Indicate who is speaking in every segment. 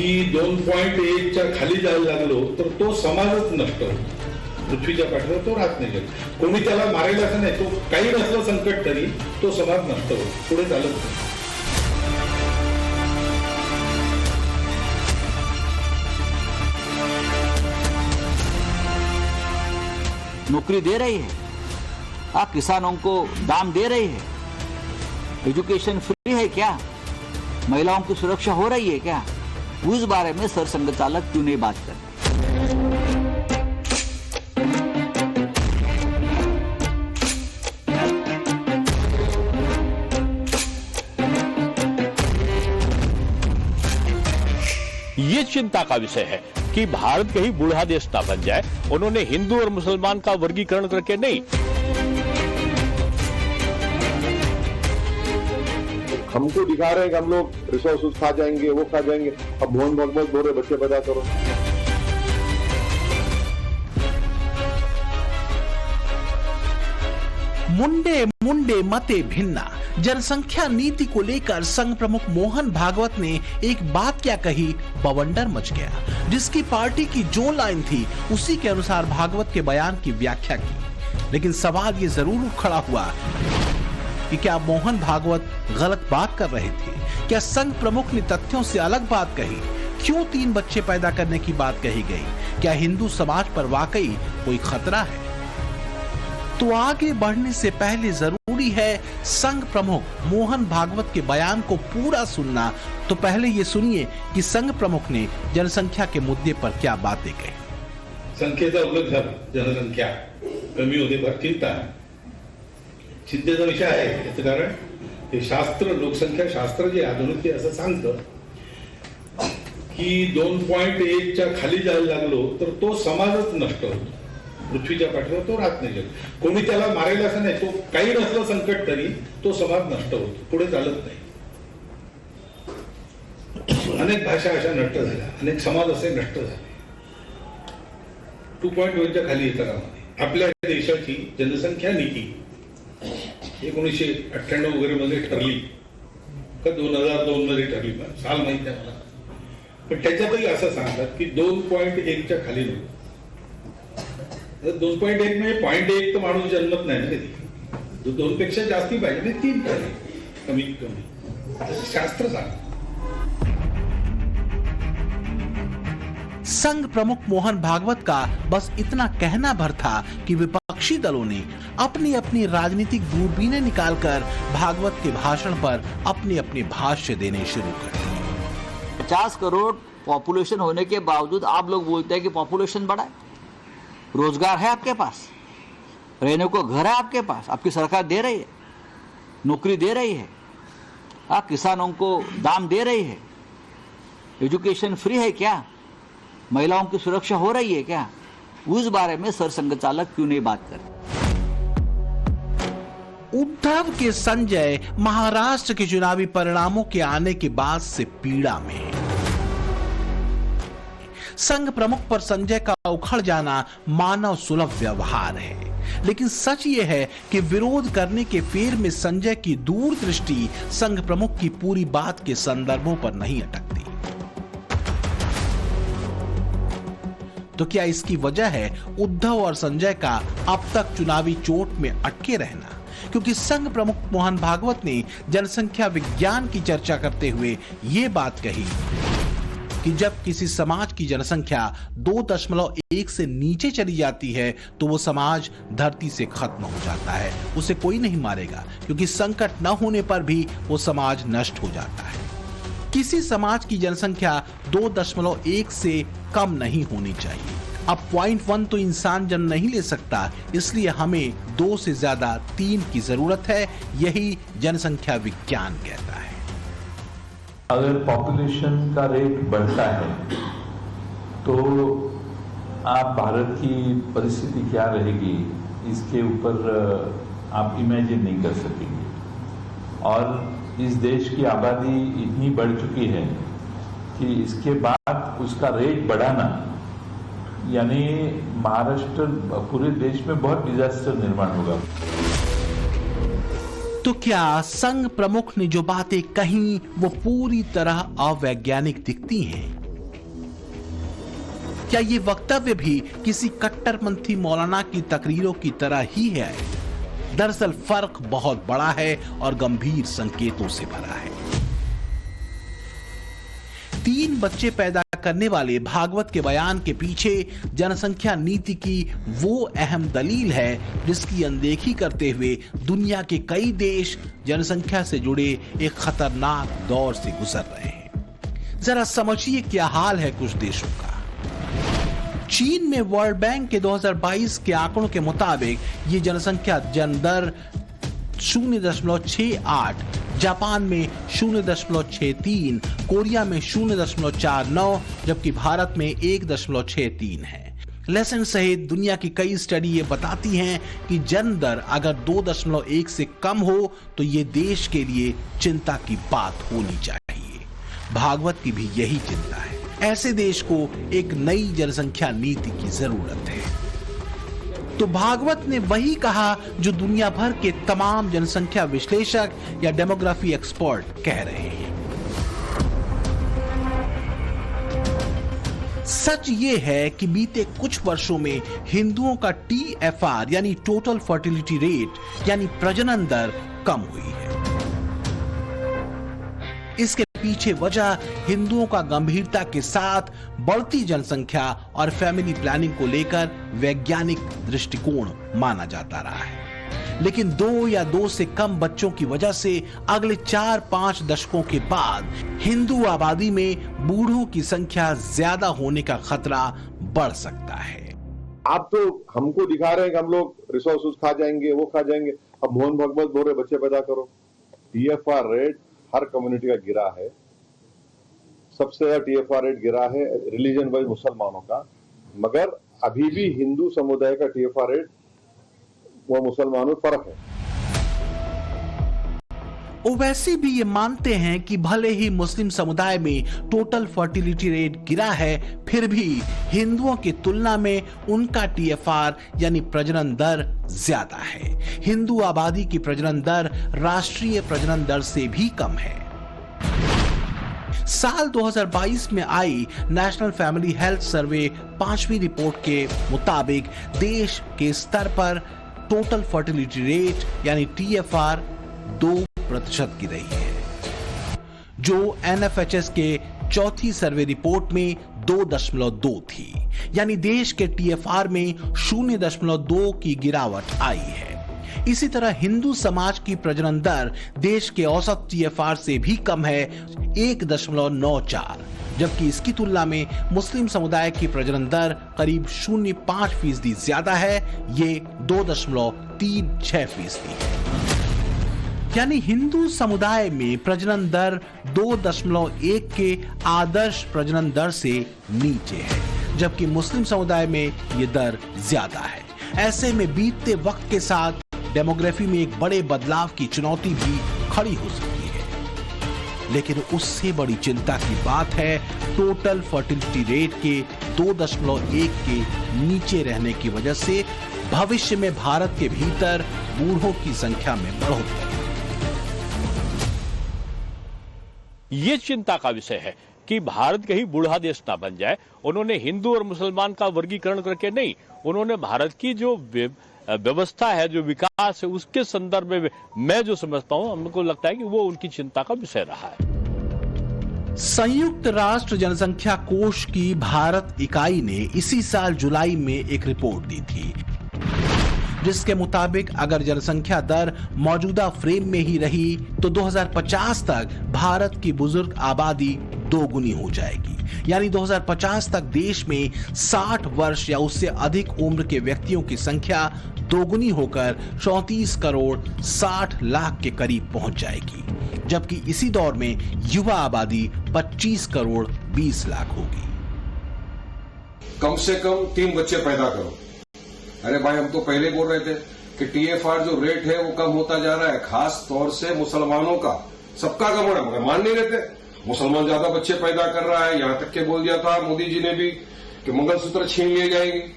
Speaker 1: की 2.1च्या खाली जायला लागलो तर तो समाजच नष्ट होतो. पृथ्वीच्या पाठीवर तो राहत नाही. कोणी त्याला मारेल असं नाही, तो काही नसलं संकट तरी तो समाज नष्ट होतो, पुढे चालत नाही.
Speaker 2: नौकरी दे रही है, किसानों को दाम दे रही है, एजुकेशन फ्री है क्या, महिलाओं की सुरक्षा हो रही है क्या, उस बारे में सरसंघ चालक क्यों नहीं बात करते.
Speaker 3: ये चिंता का विषय है कि भारत कहीं बूढ़ा देश ना बन जाए. उन्होंने हिंदू और मुसलमान का वर्गीकरण करके नहीं,
Speaker 4: हमको दिखा रहे हैं कि हम लोग रिसोर्सेज खा जाएंगे, वो खा जाएंगे. अब मोहन भागवत बोल रहे बच्चे पैदा करो.
Speaker 5: मुंडे मुंडे मते भिन्ना. जनसंख्या नीति को लेकर संघ प्रमुख मोहन भागवत ने एक बात क्या कही, बवंडर मच गया. जिसकी पार्टी की जो लाइन थी उसी के अनुसार भागवत के बयान की व्याख्या की. लेकिन सवाल ये जरूर खड़ा हुआ कि क्या मोहन भागवत गलत बात कर रहे थे, क्या संघ प्रमुख ने तथ्यों से अलग बात कही, क्यों 3 बच्चे पैदा करने की बात कही गई, क्या हिंदू समाज पर वाकई कोई खतरा है. तो आगे बढ़ने से पहले जरूरी है संघ प्रमुख मोहन भागवत के बयान को पूरा सुनना. तो पहले ये सुनिए कि संघ प्रमुख ने जनसंख्या के मुद्दे पर क्या बातें कही.
Speaker 1: संख्येचा उल्लेख झाला, जनसंख्या कमी होते फार चिंता आहे. चिंतेचा विषय आहे. याचं कारण हे शास्त्र, लोकसंख्या शास्त्र जे आधुनिक ते असं सांगतं की 2.1च्या खाली जायला लागलो तर तो समाजच नष्ट होतो, पृथ्वीच्या पाठीवर तो राहत नाही. कोणी त्याला मारेल असं नाही, तो काही नसलं संकट तरी तो समाज नष्ट होतो, पुढे चालत नाही. अनेक भाषा अशा नष्ट झाल्या, अनेक समाज असे नष्ट झाले. 2.1च्या खाली तरामध्ये आपल्या देशाची जनसंख्या नीती 1998 वगैरे मध्ये ठरली का 2002 मध्ये ठरली, साल माहित नाही मला. पण त्याच्यातही असं सांगतात की 2.1च्या खाली नको. 2.1 म्हणजे 0.1 तर माणूस जन्मत नाही ना कधी. 2 पेक्षा जास्ती पाहिजे, 3 पाहिजे कमीत कमी, शास्त्र सांगतं.
Speaker 5: संघ प्रमुख मोहन भागवत का बस इतना कहना भर था कि विपक्षी दलों ने अपनी अपनी राजनीतिक दूरबीनें निकालकर भागवत के भाषण पर अपने अपने भाष्य देने शुरू कर दिए.
Speaker 2: 50 करोड़ पॉपुलेशन होने के बावजूद आप लोग बोलते हैं कि पॉपुलेशन बढ़ा है, रोजगार है आपके पास, रहने को घर है आपके पास, आपकी सरकार दे रही है, नौकरी दे रही है, किसानों को दाम दे रही है, एजुकेशन फ्री है क्या, महिलाओं की सुरक्षा हो रही है क्या, उस बारे में सरसंघ चालक क्यों नहीं बात करते.
Speaker 5: उद्धव के संजय महाराष्ट्र के चुनावी परिणामों के आने के बाद से पीड़ा में हैं. संघ प्रमुख पर संजय का उखड़ जाना मानव सुलभ व्यवहार है. लेकिन सच यह है कि विरोध करने के फेर में संजय की दूरदृष्टि संघ प्रमुख की पूरी बात के संदर्भों पर नहीं अटकती. तो क्या इसकी वजह है उद्धव और संजय का अब तक चुनावी चोट में अटके रहना? क्योंकि संघ प्रमुख मोहन भागवत ने जनसंख्या विज्ञान की चर्चा करते हुए ये बात कही कि जब किसी समाज की जनसंख्या 2.1 से नीचे चली जाती है तो वो समाज धरती से खत्म हो जाता है. उसे कोई नहीं मारेगा क्योंकि संकट न होने पर भी वो समाज नष्ट हो जाता है. किसी समाज की जनसंख्या 2.1 से कम नहीं होनी चाहिए. अब 0.1 तो इंसान जन्म नहीं ले सकता, इसलिए हमें 2 से ज्यादा 3 की जरूरत है. यही जनसंख्या विज्ञान कहता है.
Speaker 6: अगर पॉपुलेशन का रेट बढ़ता है तो आप भारत की परिस्थिति क्या रहेगी इसके ऊपर आप इमेजिन नहीं कर सकेंगे. और इस देश की आबादी इतनी बढ़ चुकी है कि इसके बाद उसका रेट बढ़ाना यानी महाराष्ट्र पूरे देश में बहुत डिजास्टर निर्माण होगा.
Speaker 5: तो क्या संघ प्रमुख ने जो बातें कही वो पूरी तरह अवैज्ञानिक दिखती हैं? क्या ये वक्तव्य भी किसी कट्टरपंथी मौलाना की तकरीरों की तरह ही है? दरअसल फर्क बहुत बड़ा है और गंभीर संकेतों से भरा है। 3 बच्चे पैदा करने वाले भागवत के बयान के पीछे जनसंख्या नीति की वो अहम दलील है जिसकी अनदेखी करते हुए दुनिया के कई देश जनसंख्या से जुड़े एक खतरनाक दौर से गुजर रहे हैं। जरा समझिए क्या हाल है कुछ देशों का। चीन में वर्ल्ड बैंक के 2022 के आंकड़ों के मुताबिक ये जनसंख्या जन्म दर 0.68, जापान में 0.63, कोरिया में 0.49, जबकि भारत में 1.63 है। लेसन सहित दुनिया की कई स्टडी ये बताती हैं कि जन्म दर अगर 2.1 से कम हो तो ये देश के लिए चिंता की बात होनी चाहिए। भागवत की भी यही चिंता है। ऐसे देश को एक नई जनसंख्या नीति की जरूरत है। तो भागवत ने वही कहा जो दुनिया भर के तमाम जनसंख्या विश्लेषक या डेमोग्राफी एक्सपर्ट कह रहे हैं। सच ये है कि बीते कुछ वर्षों में हिंदुओं का TFR यानी टोटल फर्टिलिटी रेट यानी प्रजनन दर कम हुई है। इसके पीछे वजह हिंदुओं का गंभीरता के साथ बढ़ती जनसंख्या और फैमिली प्लानिंग को लेकर वैज्ञानिक दृष्टिकोण माना जाता रहा है। लेकिन 2 या 2 से कम बच्चों की वजह से अगले 4-5 दशकों के बाद हिंदू आबादी में बूढ़ों की संख्या ज्यादा होने का खतरा बढ़ सकता है।
Speaker 4: आप तो हमको दिखा रहे हैं कि हम लोग रिसोर्सेज खा जाएंगे, वो खा जाएंगे। अब मोहन भागवत बोल रहे बच्चे पैदा करो। TFR रेट हर कम्युनिटी का गिरा है। सबसे ज्यादा TFR रेट गिरा है रिलीजन वाइज मुसलमानों का, मगर अभी भी हिंदू समुदाय का TFR रेट वो मुसलमानों में फर्क है।
Speaker 5: ओवैसी भी ये मानते हैं कि भले ही मुस्लिम समुदाय में टोटल फर्टिलिटी रेट गिरा है, फिर भी हिंदुओं की तुलना में उनका TFR यानी प्रजनन दर ज्यादा है। हिंदू आबादी की प्रजनन दर राष्ट्रीय प्रजनन दर से भी कम है। साल 2022 में आई नेशनल फैमिली हेल्थ सर्वे 5वीं रिपोर्ट के मुताबिक देश के स्तर पर टोटल फर्टिलिटी रेट यानी TFR 2% की रही है, जो NFHS के चौथी सर्वे रिपोर्ट में 2.2 थी। यानी देश के TFR में 0.2 की गिरावट आई है। इसी तरह हिंदू समाज की प्रजनन दर देश के औसत TFR से भी कम है 1.94, जबकि इसकी तुलना में मुस्लिम समुदाय की प्रजनन दर करीब 0.5% ज्यादा है, ये 2.36% है। यानी हिंदू समुदाय में प्रजनन दर 2.1 के आदर्श प्रजनन दर से नीचे है, जबकि मुस्लिम समुदाय में यह दर ज्यादा है। ऐसे में बीतते वक्त के साथ डेमोग्राफी में एक बड़े बदलाव की चुनौती भी खड़ी हो सकती है। लेकिन उससे बड़ी चिंता की बात है टोटल फर्टिलिटी रेट के 2.1 के नीचे रहने की वजह से भविष्य में भारत के भीतर बूढ़ों की संख्या में बढ़ोतरी।
Speaker 3: ये चिंता का विषय है कि भारत कहीं बूढ़ा देश ना बन जाए। उन्होंने हिंदू और मुसलमान का वर्गीकरण करके नहीं, उन्होंने भारत की जो व्यवस्था है, जो विकास है, उसके संदर्भ में मैं जो समझता हूं, हमको लगता है कि वो उनकी चिंता का विषय रहा है।
Speaker 5: संयुक्त राष्ट्र जनसंख्या कोष की भारत इकाई ने इसी साल जुलाई में एक रिपोर्ट दी थी, जिसके मुताबिक अगर जनसंख्या दर मौजूदा फ्रेम में ही रही तो 2050 तक भारत की बुजुर्ग आबादी दोगुनी हो जाएगी। यानी 2050 तक देश में 60 वर्ष या उससे अधिक उम्र के व्यक्तियों की संख्या दोगुनी होकर 34 करोड़ 60 लाख के करीब पहुंच जाएगी, जबकि इसी दौर में युवा आबादी 25 करोड़ 20 लाख होगी।
Speaker 7: कम से कम 3 बच्चे पैदा करो। अरे भाई, हम तो पहले बोल रहे थे कि TFR जो रेट है वो कम होता जा रहा है, खास तौर से मुसलमानों का। सबका कम हो रहा है मगर मान नहीं रहते। मुसलमान ज्यादा बच्चे पैदा कर रहा है, यहां तक के बोल दिया था मोदी जी ने भी कि मंगलसूत्र छीन लिए जाएंगे।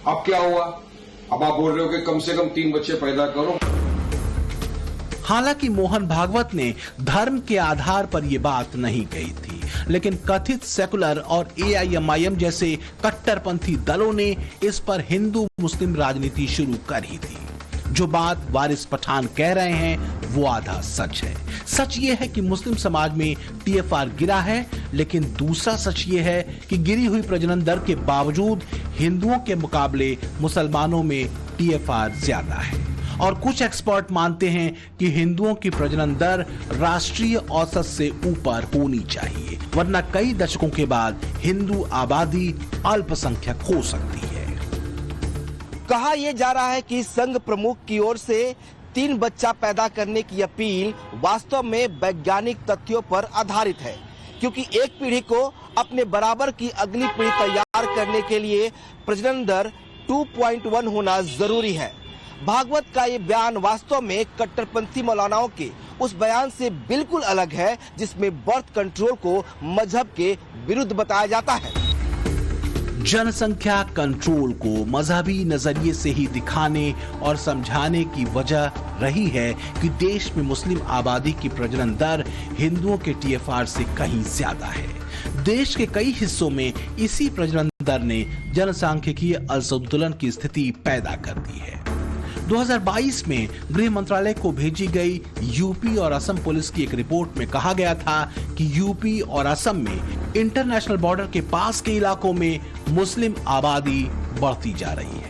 Speaker 7: अब क्या हुआ? अब आप बोल रहे हो कि कम से कम 3 बच्चे पैदा करो।
Speaker 5: हालांकि मोहन भागवत ने धर्म के आधार पर यह बात नहीं कही थी। लेकिन कथित सेकुलर और AIMIM जैसे कट्टरपंथी दलों ने इस पर हिंदू मुस्लिम राजनीति शुरू कर ही दी। जो बात वारिस पठान कह रहे हैं वो आधा सच है। सच ये है कि मुस्लिम समाज में TFR गिरा है, लेकिन दूसरा सच ये है कि गिरी हुई प्रजनन दर के बावजूद हिंदुओं के मुकाबले मुसलमानों में TFR ज्यादा है। और कुछ एक्सपर्ट मानते हैं कि हिंदुओं की प्रजनन दर राष्ट्रीय औसत से ऊपर होनी चाहिए, वरना कई दशकों के बाद हिंदू आबादी अल्पसंख्यक हो सकती है।
Speaker 8: कहा यह जा रहा है कि संघ प्रमुख की ओर से 3 बच्चा पैदा करने की अपील वास्तव में वैज्ञानिक तथ्यों पर आधारित है, क्योंकि एक पीढ़ी को अपने बराबर की अगली पीढ़ी तैयार करने के लिए प्रजनन दर 2.1 होना जरूरी है। भागवत का ये बयान वास्तव में कट्टरपंथी मौलानाओं के उस बयान से बिल्कुल अलग है, जिसमें बर्थ कंट्रोल को मजहब के विरुद्ध बताया जाता है।
Speaker 5: जनसंख्या कंट्रोल को मजहबी नजरिए से ही दिखाने और समझाने की वजह रही है कि देश में मुस्लिम आबादी की प्रजनन दर हिंदुओं के TFR से कहीं ज्यादा है। देश के कई हिस्सों में इसी प्रजनन दर ने जनसांख्यिकीय असंतुलन की स्थिति पैदा कर दी है। 2022 में गृह मंत्रालय को भेजी गई यूपी और असम पुलिस की एक रिपोर्ट में कहा गया था कि यूपी और असम में इंटरनेशनल बॉर्डर के पास के इलाकों में मुस्लिम आबादी बढ़ती जा रही है।